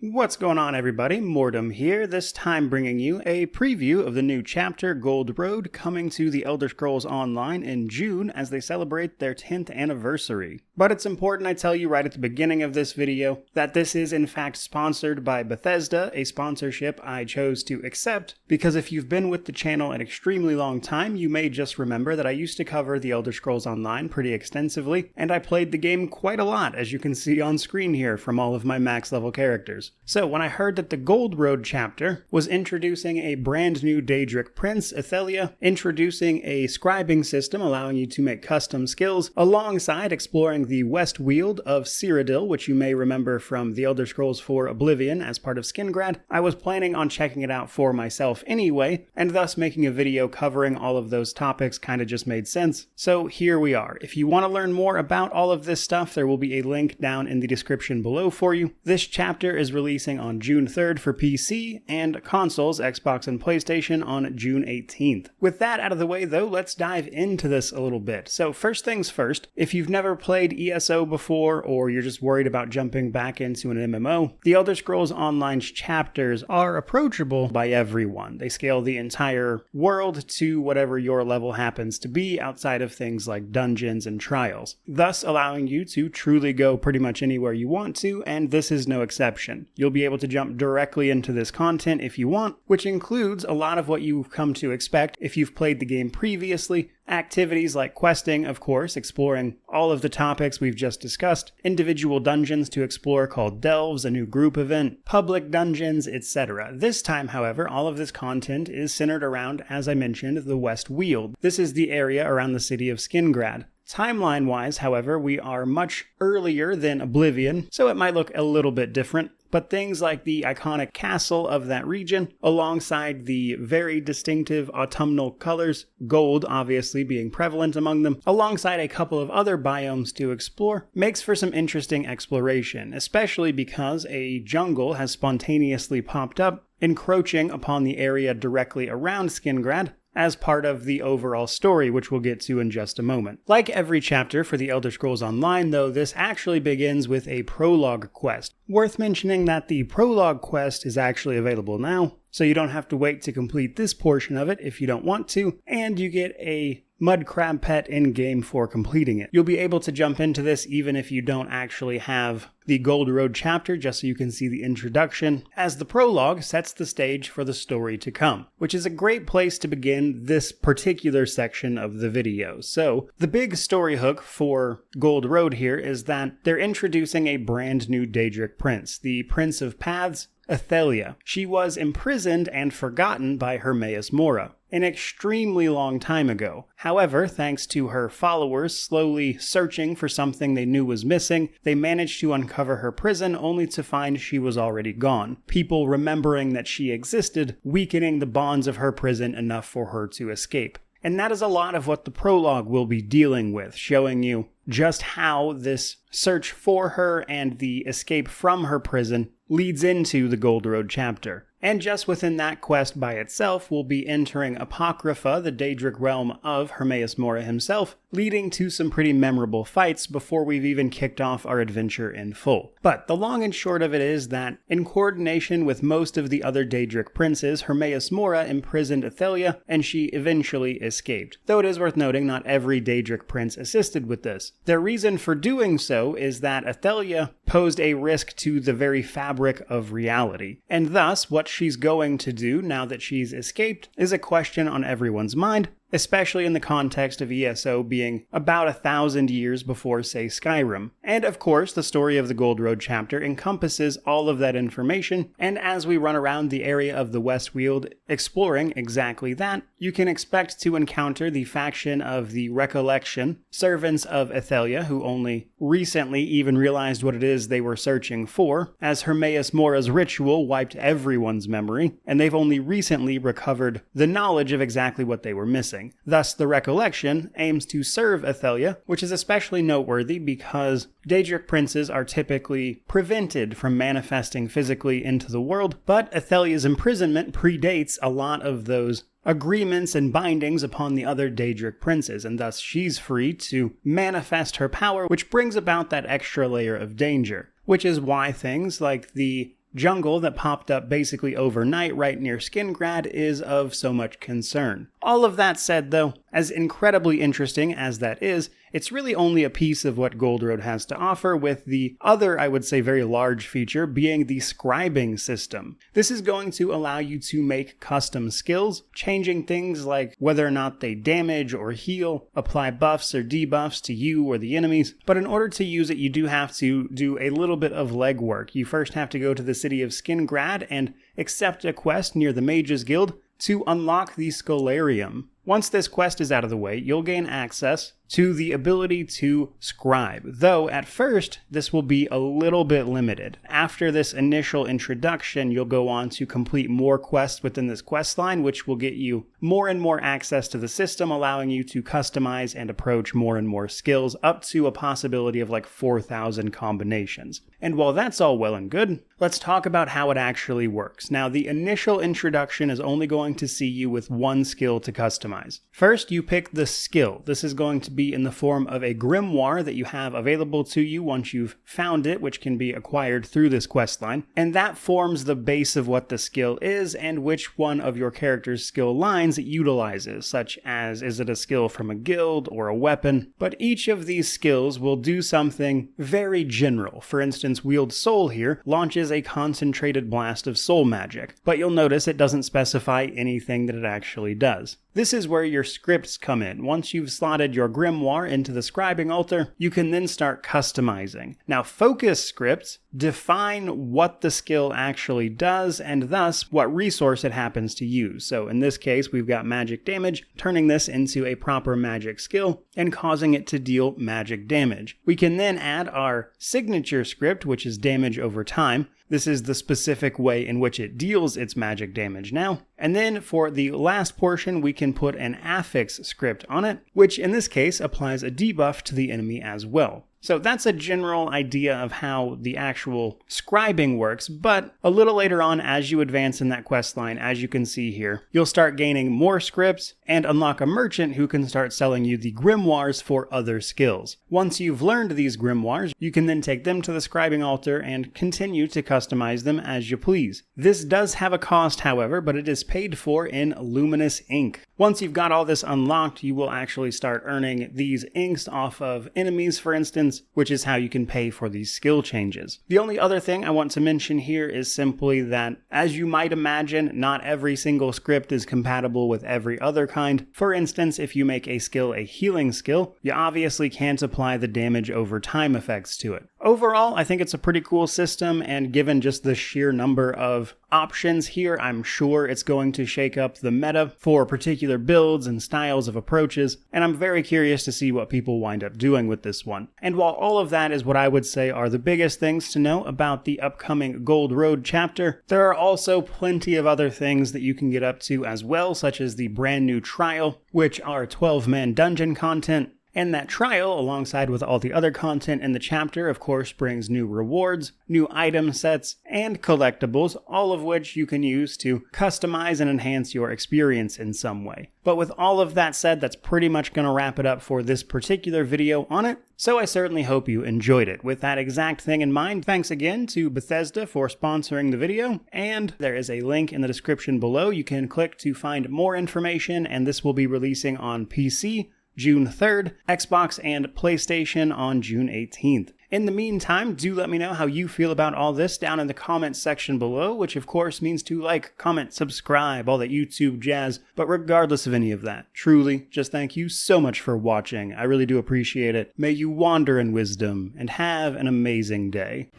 What's going on, everybody? Mortem here, this time bringing you a preview of the new chapter, Gold Road, coming to the Elder Scrolls Online in June as they celebrate their 10th anniversary. But it's important I tell you right at the beginning of this video that this is in fact sponsored by Bethesda, a sponsorship I chose to accept, because if you've been with the channel an extremely long time, you may just remember that I used to cover the Elder Scrolls Online pretty extensively, and I played the game quite a lot, as you can see on screen here from all of my max level characters. So when I heard that the Gold Road chapter was introducing a brand new Daedric prince, Ithelia, introducing a scribing system allowing you to make custom skills, alongside exploring the West Weald of Cyrodiil, which you may remember from the Elder Scrolls IV Oblivion as part of Skingrad, I was planning on checking it out for myself anyway, and thus making a video covering all of those topics kinda just made sense. So here we are. If you want to learn more about all of this stuff, there will be a link down in the description below for you. This chapter is releasing on June 3rd for PC, and consoles, Xbox and PlayStation, on June 18th. With that out of the way though, let's dive into this a little bit. So first things first, if you've never played ESO before, or you're just worried about jumping back into an MMO, the Elder Scrolls Online's chapters are approachable by everyone. They scale the entire world to whatever your level happens to be, outside of things like dungeons and trials, thus allowing you to truly go pretty much anywhere you want to, and this is no exception. You'll be able to jump directly into this content if you want, which includes a lot of what you've come to expect if you've played the game previously. Activities like questing, of course, exploring all of the topics we've just discussed, individual dungeons to explore called delves, a new group event, public dungeons, etc. This time, however, all of this content is centered around, as I mentioned, the West Weald. This is the area around the city of Skingrad. Timeline-wise, however, we are much earlier than Oblivion, so it might look a little bit different. But things like the iconic castle of that region, alongside the very distinctive autumnal colors, gold obviously being prevalent among them, alongside a couple of other biomes to explore, makes for some interesting exploration, especially because a jungle has spontaneously popped up, encroaching upon the area directly around Skingrad, as part of the overall story, which we'll get to in just a moment. Like every chapter for the Elder Scrolls Online, though, this actually begins with a Prologue Quest. Worth mentioning that the Prologue Quest is actually available now, so you don't have to wait to complete this portion of it if you don't want to, and you get a mud crab pet in-game for completing it. You'll be able to jump into this even if you don't actually have the Gold Road chapter, just so you can see the introduction, as the prologue sets the stage for the story to come, which is a great place to begin this particular section of the video. So, the big story hook for Gold Road here is that they're introducing a brand new Daedric prince, the Prince of Paths, Ithelia. She was imprisoned and forgotten by Hermaeus Mora an extremely long time ago. However, thanks to her followers slowly searching for something they knew was missing, they managed to uncover her prison only to find she was already gone. People remembering that she existed, weakening the bonds of her prison enough for her to escape. And that is a lot of what the prologue will be dealing with, showing you just how this search for her and the escape from her prison leads into the Gold Road chapter. And just within that quest by itself, we'll be entering Apocrypha, the Daedric realm of Hermaeus Mora himself, leading to some pretty memorable fights before we've even kicked off our adventure in full. But the long and short of it is that, in coordination with most of the other Daedric princes, Hermaeus Mora imprisoned Ithelia, and she eventually escaped. Though it is worth noting, not every Daedric prince assisted with this. Their reason for doing so is that Ithelia posed a risk to the very fabric of reality, and thus what she's going to do now that she's escaped is a question on everyone's mind, especially in the context of ESO being about 1,000 years before, say, Skyrim. And of course, the story of the Gold Road chapter encompasses all of that information, and as we run around the area of the West Weald exploring exactly that, you can expect to encounter the faction of the Recollection, servants of Ithelia, who only recently even realized what it is they were searching for, as Hermaeus Mora's ritual wiped everyone's memory, and they've only recently recovered the knowledge of exactly what they were missing. Thus, the Recollection aims to serve Ithelia, which is especially noteworthy because Daedric princes are typically prevented from manifesting physically into the world, but Ithelia's imprisonment predates a lot of those agreements and bindings upon the other Daedric princes, and thus she's free to manifest her power, which brings about that extra layer of danger, which is why things like the jungle that popped up basically overnight right near Skingrad is of so much concern. All of that said though, as incredibly interesting as that is, it's really only a piece of what Gold Road has to offer, with the other, I would say, very large feature being the scribing system. This is going to allow you to make custom skills, changing things like whether or not they damage or heal, apply buffs or debuffs to you or the enemies. But in order to use it, you do have to do a little bit of legwork. You first have to go to the city of Skingrad and accept a quest near the Mages Guild to unlock the Scholarium. Once this quest is out of the way, you'll gain access to the ability to scribe, though at first this will be a little bit limited. After this initial introduction, you'll go on to complete more quests within this quest line, which will get you more and more access to the system, allowing you to customize and approach more and more skills, up to a possibility of like 4,000 combinations. And while that's all well and good, let's talk about how it actually works. Now, the initial introduction is only going to see you with one skill to customize. First, you pick the skill. This is going to be in the form of a grimoire that you have available to you once you've found it, which can be acquired through this quest line. And that forms the base of what the skill is and which one of your character's skill lines it utilizes, such as is it a skill from a guild or a weapon. But each of these skills will do something very general. For instance, Wield Soul here launches a concentrated blast of soul magic, but you'll notice it doesn't specify anything that it actually does. This is where your scripts come in. Once you've slotted your grimoire into the scribing altar, you can then start customizing. Now, focus scripts define what the skill actually does and thus what resource it happens to use. So in this case, we've got magic damage, turning this into a proper magic skill and causing it to deal magic damage. We can then add our signature script, which is damage over time. This is the specific way in which it deals its magic damage now. And then for the last portion, we can put an affix script on it, which in this case applies a debuff to the enemy as well. So that's a general idea of how the actual scribing works, but a little later on as you advance in that quest line, as you can see here, you'll start gaining more scripts and unlock a merchant who can start selling you the grimoires for other skills. Once you've learned these grimoires, you can then take them to the scribing altar and continue to customize them as you please. This does have a cost, however, but it is paid for in luminous ink. Once you've got all this unlocked, you will actually start earning these inks off of enemies, for instance, which is how you can pay for these skill changes. The only other thing I want to mention here is simply that, as you might imagine, not every single script is compatible with every other kind. For instance, if you make a skill a healing skill, you obviously can't apply the damage over time effects to it. Overall, I think it's a pretty cool system, and given just the sheer number of options here, I'm sure it's going to shake up the meta for particular builds and styles of approaches, and I'm very curious to see what people wind up doing with this one. And while all of that is what I would say are the biggest things to know about the upcoming Gold Road chapter, there are also plenty of other things that you can get up to as well, such as the brand new trial, which are 12-man dungeon content. And that trial, alongside with all the other content in the chapter, of course, brings new rewards, new item sets, and collectibles, all of which you can use to customize and enhance your experience in some way. But with all of that said, that's pretty much going to wrap it up for this particular video on it. So I certainly hope you enjoyed it. With that exact thing in mind, thanks again to Bethesda for sponsoring the video, and there is a link in the description below. You can click to find more information, and this will be releasing on PC June 3rd, Xbox and PlayStation on June 18th. In the meantime, do let me know how you feel about all this down in the comments section below, which of course means to like, comment, subscribe, all that YouTube jazz. But regardless of any of that, truly, just thank you so much for watching. I really do appreciate it. May you wander in wisdom and have an amazing day.